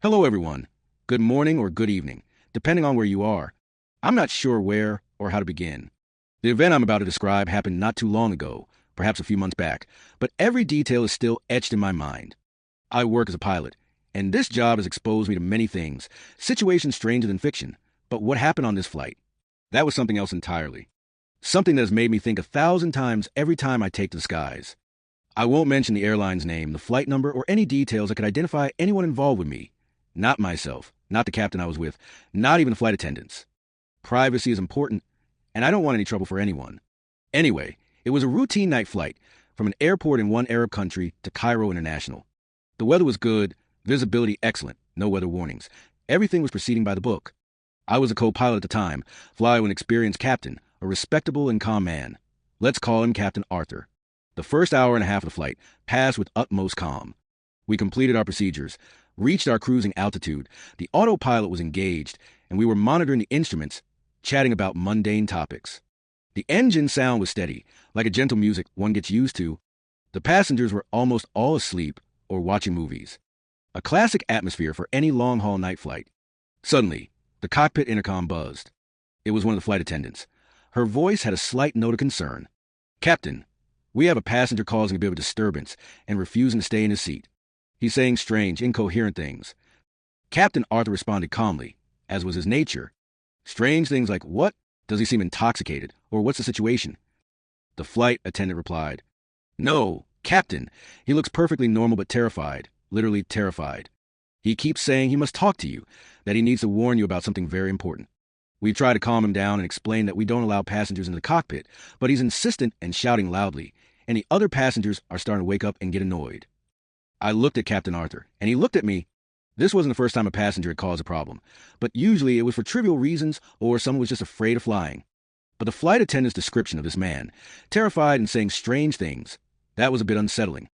Hello, everyone. Good morning or good evening, depending on where you are. I'm not sure where or how to begin. The event I'm about to describe happened not too long ago, perhaps a few months back, but every detail is still etched in my mind. I work as a pilot, and this job has exposed me to many things, situations stranger than fiction. But what happened on this flight? That was something else entirely. Something that has made me think 1,000 times every time I take to the skies. I won't mention the airline's name, the flight number, or any details that could identify anyone involved with me. Not myself, not the captain I was with, not even the flight attendants. Privacy is important, and I don't want any trouble for anyone. Anyway, it was a routine night flight from an airport in one Arab country to Cairo International. The weather was good, visibility excellent, no weather warnings. Everything was proceeding by the book. I was a co-pilot at the time, flying with an experienced captain, a respectable and calm man. Let's call him Captain Arthur. The first hour and a half of the flight passed with utmost calm. We completed our procedures, reached our cruising altitude, the autopilot was engaged, and we were monitoring the instruments, chatting about mundane topics. The engine sound was steady, like a gentle music one gets used to. The passengers were almost all asleep or watching movies. A classic atmosphere for any long-haul night flight. Suddenly, the cockpit intercom buzzed. It was one of the flight attendants. Her voice had a slight note of concern. "Captain, we have a passenger causing a bit of a disturbance and refusing to stay in his seat. He's saying strange, incoherent things." Captain Arthur responded calmly, as was his nature. "Strange things like what? Does he seem intoxicated, or what's the situation?" The flight attendant replied, "No, Captain, he looks perfectly normal but terrified, literally terrified. He keeps saying he must talk to you, that he needs to warn you about something very important. We try to calm him down and explain that we don't allow passengers into the cockpit, but he's insistent and shouting loudly, and the other passengers are starting to wake up and get annoyed." I looked at Captain Arthur, and he looked at me. This wasn't the first time a passenger had caused a problem, but usually it was for trivial reasons or someone was just afraid of flying. But the flight attendant's description of this man, terrified and saying strange things, that was a bit unsettling.